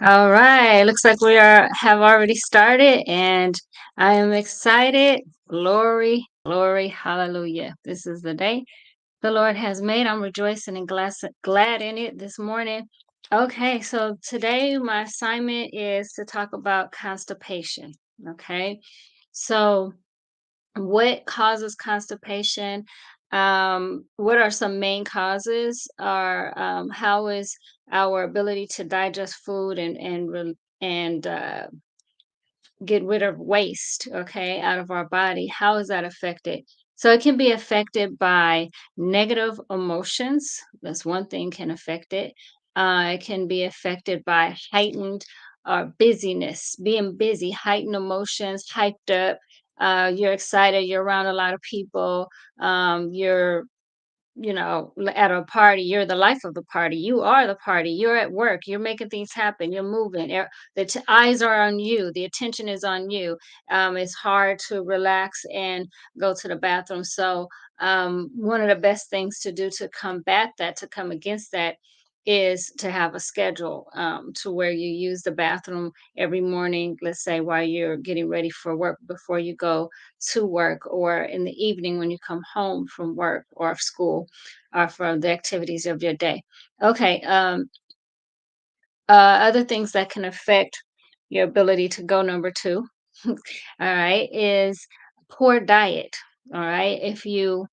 All right. Looks like we have already started, and I am excited. Glory, glory, hallelujah. This is the day the Lord has made. I'm rejoicing and glad in it this morning. Okay, so today my assignment is to talk about constipation. Okay. So what causes constipation? What are some main causes? Are how is our ability to digest food and get rid of waste, okay, out of our body? How is that affected? So it can be affected by negative emotions. That's one thing can affect it. It can be affected by heightened busyness, being busy, heightened emotions, hyped up. You're excited. You're around a lot of people. You're at a party, you're the life of the party. You are the party. You're at work. You're making things happen. You're moving. Eyes are on you. The attention is on you. It's hard to relax and go to the bathroom. So, one of the best things to do to combat that, to come against that, is to have a schedule to where you use the bathroom every morning, let's say while you're getting ready for work, before you go to work, or in the evening when you come home from work or school, or from the activities of your day. Okay. Other things that can affect your ability to go, number two, all right, is poor diet. All right. If you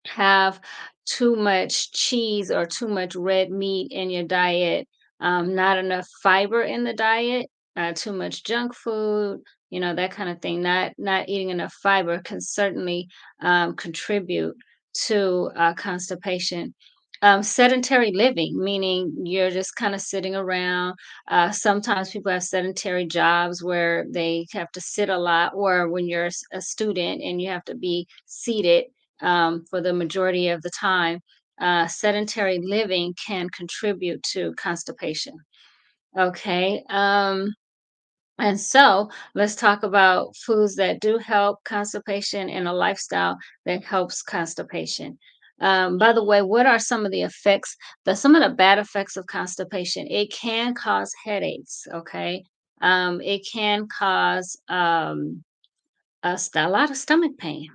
have too much cheese or too much red meat in your diet, not enough fiber in the diet, too much junk food, that kind of thing. Not eating enough fiber can certainly contribute to constipation. Sedentary living, meaning you're just kind of sitting around. Sometimes people have sedentary jobs where they have to sit a lot, or when you're a student and you have to be seated for the majority of the time. Sedentary living can contribute to constipation. Okay. And so let's talk about foods that do help constipation and a lifestyle that helps constipation. By the way, what are some of the effects, some of the bad effects of constipation? It can cause headaches. Okay. It can cause a lot of stomach pain,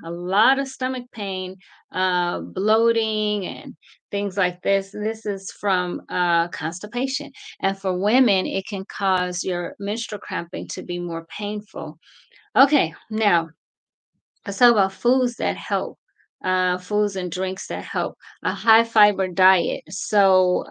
bloating, and things like this. This is from constipation. And for women, it can cause your menstrual cramping to be more painful. Okay, now let's talk about foods that help. Foods and drinks that help. A high fiber diet. So,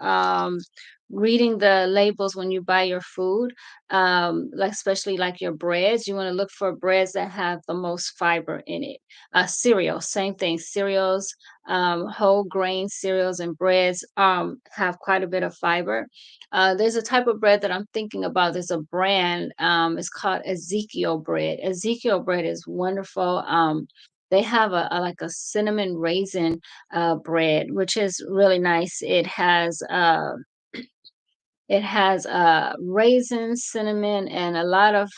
reading the labels when you buy your food, like especially like your breads, you want to look for breads that have the most fiber in it. Cereals, same thing. Cereals, whole grain cereals and breads have quite a bit of fiber. There's a type of bread that I'm thinking about. There's a brand. It's called Ezekiel bread. Ezekiel bread is wonderful. They have like a cinnamon raisin bread, which is really nice. It has raisins, cinnamon, and a lot of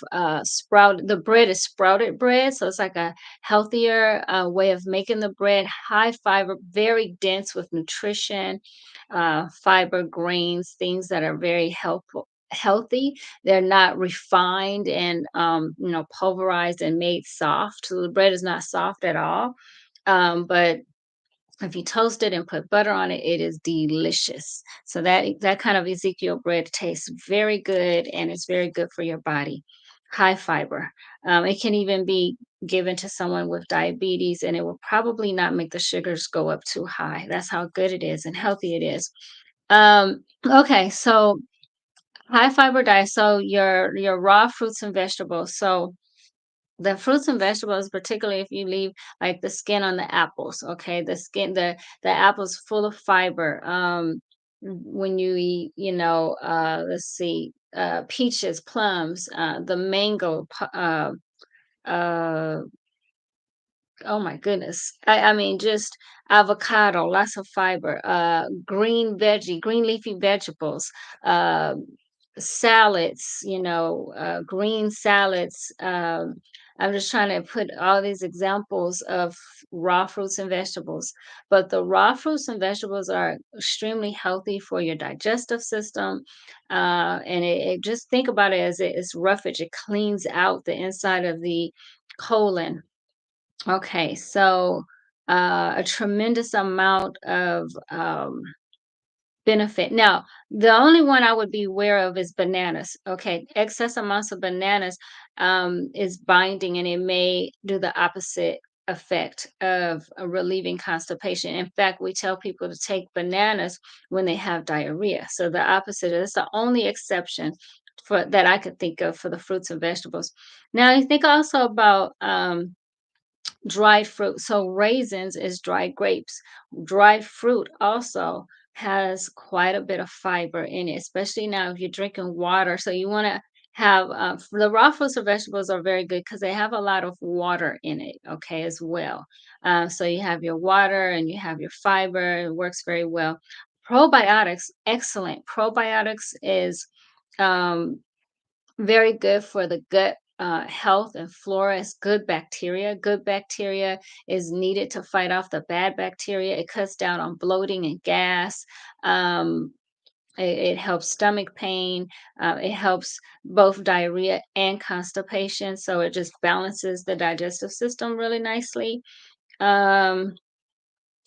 sprout. The bread is sprouted bread, so it's like a healthier way of making the bread. High fiber, very dense with nutrition, fiber, grains, things that are very helpful. Healthy. They're not refined and pulverized and made soft. So the bread is not soft at all. But if you toast it and put butter on it, it is delicious. So that kind of Ezekiel bread tastes very good, and it's very good for your body. High fiber. It can even be given to someone with diabetes, and it will probably not make the sugars go up too high. That's how good it is and healthy it is. Okay, so high fiber diet. So your raw fruits and vegetables. So the fruits and vegetables, particularly if you leave like the skin on the apples, okay? The apple's full of fiber. When you eat, let's see, peaches, plums, the mango, uh, oh my goodness. I mean, just avocado, lots of fiber, green leafy vegetables, uh, salads, green salads, I'm just trying to put all these examples of raw fruits and vegetables. But the raw fruits and vegetables are extremely healthy for your digestive system. And just think about it as it's roughage. It cleans out the inside of the colon. Okay, so a tremendous amount of benefit. Now, the only one I would be aware of is bananas. Okay, excess amounts of bananas is binding, and it may do the opposite effect of relieving constipation. In fact, we tell people to take bananas when they have diarrhea. So the opposite is the only exception for that I could think of for the fruits and vegetables. Now, I think also about dried fruit. So raisins is dried grapes. Dried fruit also has quite a bit of fiber in it, especially now if you're drinking water. So you want to have the raw fruits or vegetables are very good because they have a lot of water in it, okay, as well. So you have your water and you have your fiber. It works very well. Probiotics, excellent. Probiotics is um, very good for the gut health and flora. It's good bacteria. Good bacteria is needed to fight off the bad bacteria. It cuts down on bloating and gas. Um, it helps stomach pain. It helps both diarrhea and constipation. So it just balances the digestive system really nicely. Um,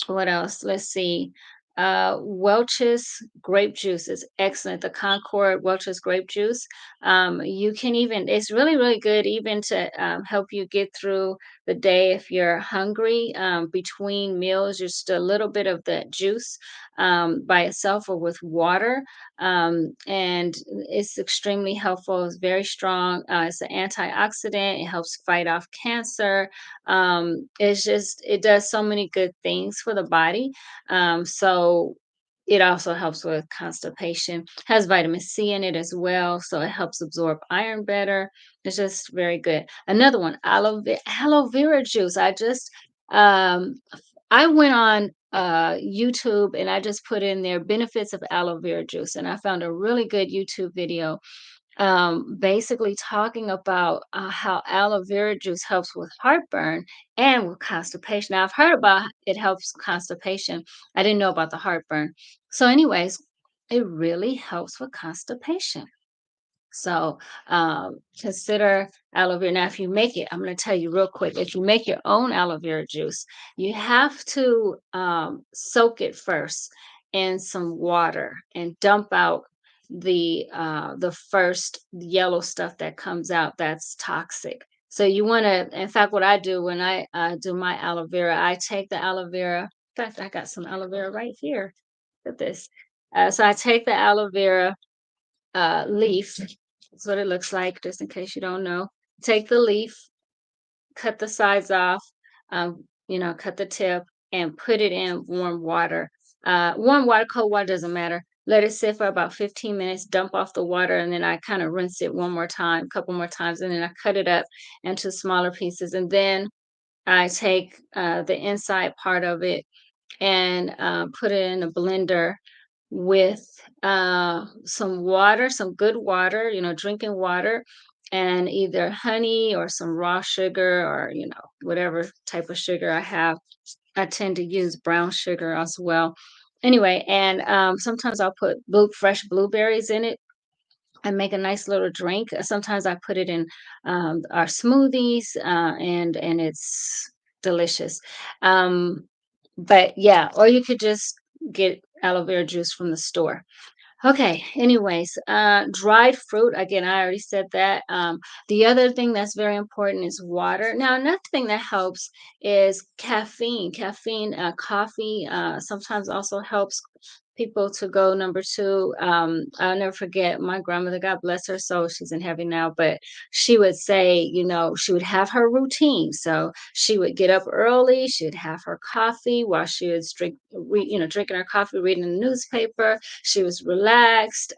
what else? Let's see. Welch's grape juice is excellent. The Concord Welch's grape juice. You can even, it's really, really good even to help you get through the day if you're hungry between meals. Just a little bit of the juice by itself or with water. And it's extremely helpful. It's very strong. It's an antioxidant. It helps fight off cancer. It's just it does so many good things for the body. So it also helps with constipation. Has vitamin C in it as well, so it helps absorb iron better. It's just very good. Another one, aloe vera juice. Um I went on YouTube and I just put in there benefits of aloe vera juice, and I found a really good YouTube video basically talking about how aloe vera juice helps with heartburn and with constipation. Now, I've heard about it helps constipation. I didn't know about the heartburn. So, anyways, it really helps with constipation. So consider aloe vera. Now, if you make it, I'm going to tell you real quick. If you make your own aloe vera juice, you have to soak it first in some water and dump out the first yellow stuff that comes out that's toxic. So you want to, in fact, what I do when I do my aloe vera, I take the aloe vera. In fact, I got some aloe vera right here. Look at this. So I take the aloe vera leaf. That's what it looks like, just in case you don't know. Take the leaf, cut the sides off, cut the tip, and put it in warm water. Warm water, cold water doesn't matter. Let it sit for about 15 minutes, dump off the water, and then I kind of rinse it one more time, a couple more times, and then I cut it up into smaller pieces. And then I take the inside part of it and put it in a blender with some water, some good water, drinking water, and either honey or some raw sugar or, whatever type of sugar I have. I tend to use brown sugar as well. Anyway, and sometimes I'll put fresh blueberries in it and make a nice little drink. Sometimes I put it in our smoothies, and it's delicious. Um, but yeah, or you could just get aloe vera juice from the store. Okay, anyways, dried fruit, again, I already said that. The other thing that's very important is water. Now, another thing that helps is caffeine. Caffeine, coffee, sometimes also helps people to go. Number two, I'll never forget my grandmother, God bless her soul, she's in heaven now, but she would say, she would have her routine. So she would get up early, she'd have her coffee while she was drinking her coffee, reading the newspaper. She was relaxed,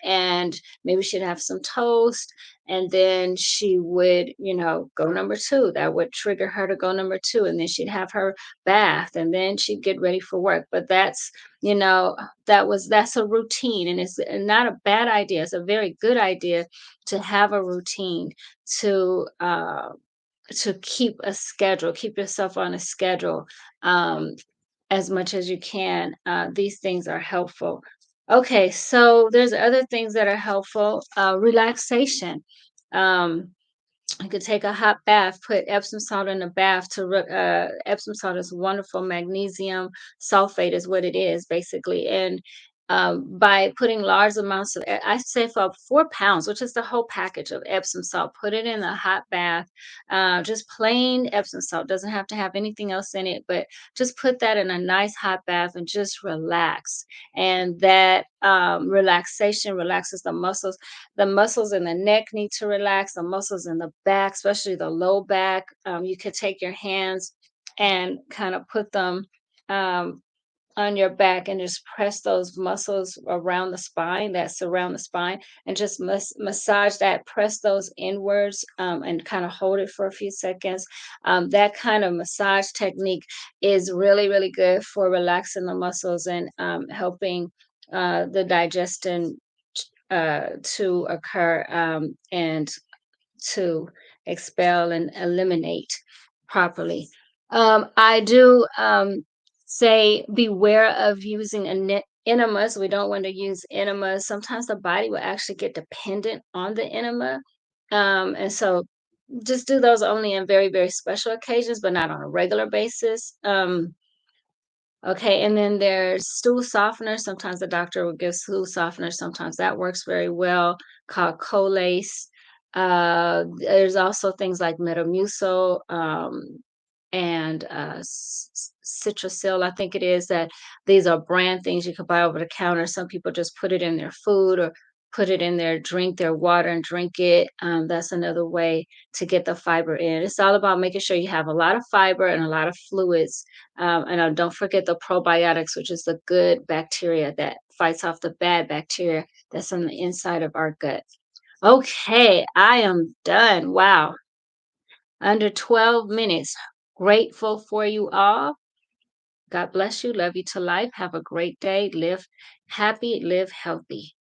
and maybe she'd have some toast, and then she would, go number 2. That would trigger her to go number 2, and then she'd have her bath, and then she'd get ready for work. But you know, that's a routine, and it's not a bad idea. It's a very good idea to have a routine to keep a schedule, keep yourself on a schedule. Um, as much as you can. These things are helpful. Okay, so there's other things that are helpful. Relaxation. Um, you could take a hot bath, put Epsom salt in the bath Epsom salt is wonderful. Magnesium sulfate is what it is basically. And by putting large amounts of, I say for 4 pounds, which is the whole package of Epsom salt, put it in a hot bath. Just plain Epsom salt, doesn't have to have anything else in it, but just put that in a nice hot bath and just relax. And that relaxation relaxes the muscles. The muscles in the neck need to relax, the muscles in the back, especially the low back. You could take your hands and kind of put them um, on your back and just press those muscles around the spine that surround the spine, and just massage that, press those inwards, and kind of hold it for a few seconds. That kind of massage technique is really, really good for relaxing the muscles and helping the digestion to occur, and to expel and eliminate properly. I do say beware of using enemas. We don't want to use enemas. Sometimes the body will actually get dependent on the enema. And so just do those only in very, very special occasions, but not on a regular basis. Okay, and then there's stool softener. Sometimes the doctor will give stool softener. Sometimes that works very well, called Colace. There's also things like Metamucil, and Citracil, I think it is, that these are brand things you could buy over the counter. Some people just put it in their food or put it in their drink, their water, and drink it. That's another way to get the fiber in. It's all about making sure you have a lot of fiber and a lot of fluids. And don't forget the probiotics, which is the good bacteria that fights off the bad bacteria that's on the inside of our gut. Okay, I am done. Wow, under 12 minutes. Grateful for you all. God bless you. Love you to life. Have a great day. Live happy, live healthy.